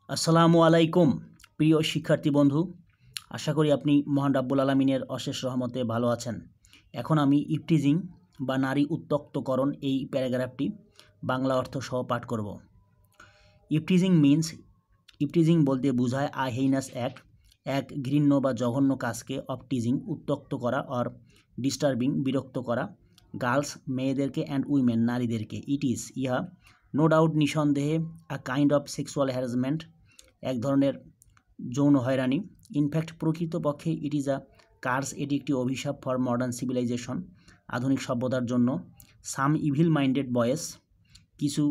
আসসালামু আলাইকুম প্রিয় শিক্ষার্থী বন্ধু, আশা করি আপনি মহান রাব্বুল আলামিনের অশেষ রহমতে ভালো আছেন। এখন আমি ইফটিজিং বা নারী উত্ত্যক্তকরণ এই প্যারাগ্রাফটি বাংলা অর্থ সহ পাঠ করব। ইফটিজিং বলতে বোঝায় আ হেইনাস অ্যাক্ট, এক ঘৃণ্য বা জঘন্য কাজকে অফটিজিং উত্ত্যক্ত করা অর ডিস্টার্বিং বিরক্ত করা গার্লস মেয়েদেরকে অ্যান্ড উইমেন নারীদেরকে। ইহা নো ডাউট নিঃসন্দেহে আ কাইন্ড অফ সেক্সুয়াল হ্যারাসমেন্ট, এক ধরনের যৌন হয়রানি। ইনফ্যাক্ট প্রকৃতপক্ষে ইট ইজ আ কার্স, এটি একটি অভিশাপ ফর মডার্ন সিভিলাইজেশন, আধুনিক সভ্যতার জন্য। সাম ইভিল মাইন্ডেড বয়েস, কিছু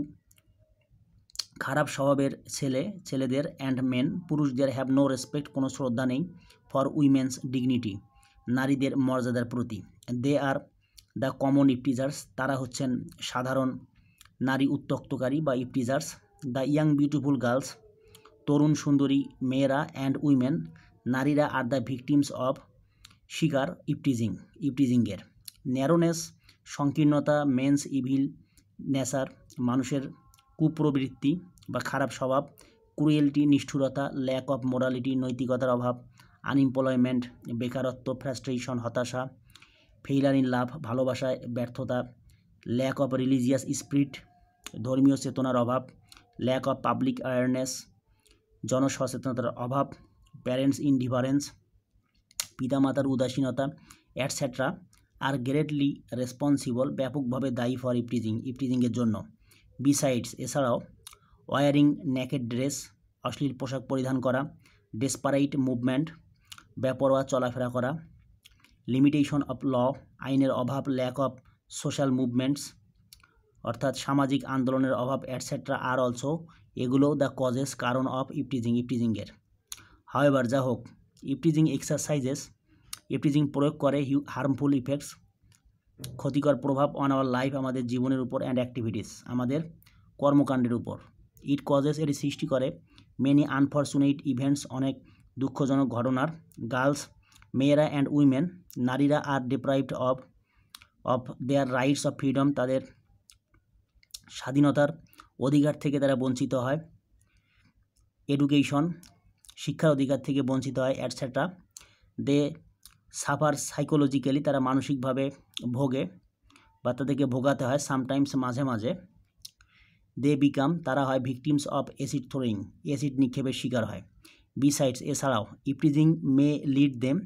খারাপ স্বভাবের ছেলেদের অ্যান্ড মেন পুরুষদের হ্যাভ নো রেসপেক্ট, কোনো শ্রদ্ধা নেই, ফর উইমেন্স ডিগনিটি, নারীদের মর্যাদার প্রতি। দে আর দ্য কমন ইফটিজার্স, তারা হচ্ছেন সাধারণ নারী উত্ত্যক্তকারী বা ইফটিজার্স। দ্য ইয়াং বিউটিফুল গার্লস, তরুণ সুন্দরী মেয়েরা, অ্যান্ড উইমেন নারীরা, আর দ্য ভিকটিমস অফ শিকার ইফটিজিংয়ের। ন্যারোনেস সংকীর্ণতা, মেন্স ইভিল নেচার মানুষের কুপ্রবৃত্তি বা খারাপ স্বভাব, ক্রুয়েলটি নিষ্ঠুরতা, ল্যাক অফ মোরালিটি নৈতিকতার অভাব, আনএমপ্লয়মেন্ট বেকারত্ব, ফ্রাস্ট্রেশন হতাশা, ফেইলার ইন লাভ ভালোবাসায় ব্যর্থতা, ল্যাক অফ রিলিজিয়াস স্পিরিট ধর্মীয় চেতনার অভাব, ল্যাক অফ পাবলিক অ্যাওয়ারনেস জনসচেতনতার অভাব, প্যারেন্টস ইনডিফারেন্স পিতামাতার উদাসীনতা, অ্যাটসেট্রা আর গ্রেটলি রেসপন্সিবল ব্যাপকভাবে দায়ী ফর ইফটিজিংয়ের জন্য। বিসাইডস এছাড়াও, ওয়ারিং নেকেড ড্রেস অশ্লীল পোশাক পরিধান করা, ডেসপারেট মুভমেন্ট বেপরোয়া চলাফেরা করা, লিমিটেশন অফ ল আইনের অভাব, ল্যাক অফ সোশ্যাল মুভমেন্টস অর্থাৎ সামাজিক আন্দোলনের অভাব, অ্যাটসেট্রা আর অলসো এগুলো দ্য কজেস কারণ অফ ইফটিজিংয়ের। হাওয়েভার যা হোক, ইফটিজিং প্রয়োগ করে হার্মফুল ইফেক্টস ক্ষতিকর প্রভাব অন আওয়ার লাইফ আমাদের জীবনের উপর, অ্যান্ড অ্যাক্টিভিটিস আমাদের কর্মকাণ্ডের উপর। ইট কজেস এটি সৃষ্টি করে মেনি আনফর্চুনেট ইভেন্টস অনেক দুঃখজনক ঘটনার। গার্লস মেয়েরা অ্যান্ড উইমেন নারীরা আর deprived of their rights of freedom তাদের স্বাধীনতার অধিকার থেকে তারা বঞ্চিত হয়। এডুকেশন শিক্ষার অধিকার থেকে বঞ্চিত হয়। অ্যাটসেট্রা দে সাফার সাইকোলজিক্যালি তারা মানসিকভাবে ভোগে বা তাদেরকে ভোগাতে হয়। সামটাইমস মাঝে মাঝে। দে বিকাম তারা হয় victims of acid throwing acid নিক্ষেপের শিকার হয়। বিসাইডস এছাড়াও, eve teasing may lead them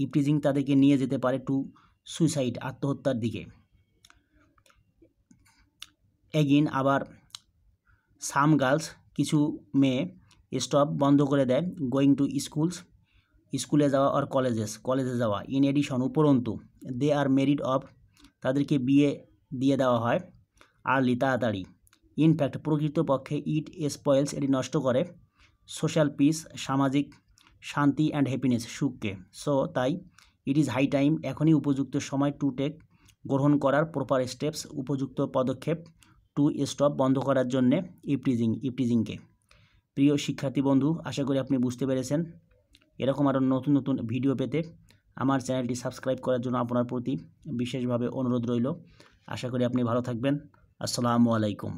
eve teasing তাদেরকে নিয়ে যেতে পারে টু সুইসাইড আত্মহত্যার দিকে। এগেইন আবার, সাম গার্লস কিছু মেয়ে স্টপ বন্ধ করে দেয় গোয়িং টু স্কুলে যাওয়া অর কলেজে যাওয়া। ইন এডিশন উপরন্তু, দে আর মেরিড অফ তাদেরকে বিয়ে দিয়ে দেওয়া হয় আর্লি তাড়াতাড়ি। ইনফ্যাক্ট প্রকৃতপক্ষে ইট স্পয়েলস এটি নষ্ট করে সোশ্যাল পিস সামাজিক শান্তি অ্যান্ড হ্যাপিনেস সুখকে। সো তাই ইট ইজ হাই টাইম এখনই উপযুক্ত সময় টু টেক গ্রহণ করার প্রপার স্টেপস উপযুক্ত পদক্ষেপ টু স্টপ বন্ধ করার জন্যে ইফটিজিংকে। প্রিয় শিক্ষার্থী বন্ধু, আশা করি আপনি বুঝতে পেরেছেন। এরকম আরও নতুন নতুন ভিডিও পেতে আমার চ্যানেলটি সাবস্ক্রাইব করার জন্য আপনার প্রতি বিশেষভাবে অনুরোধ রইল। আশা করি আপনি ভালো থাকবেন। আসসালামু আলাইকুম।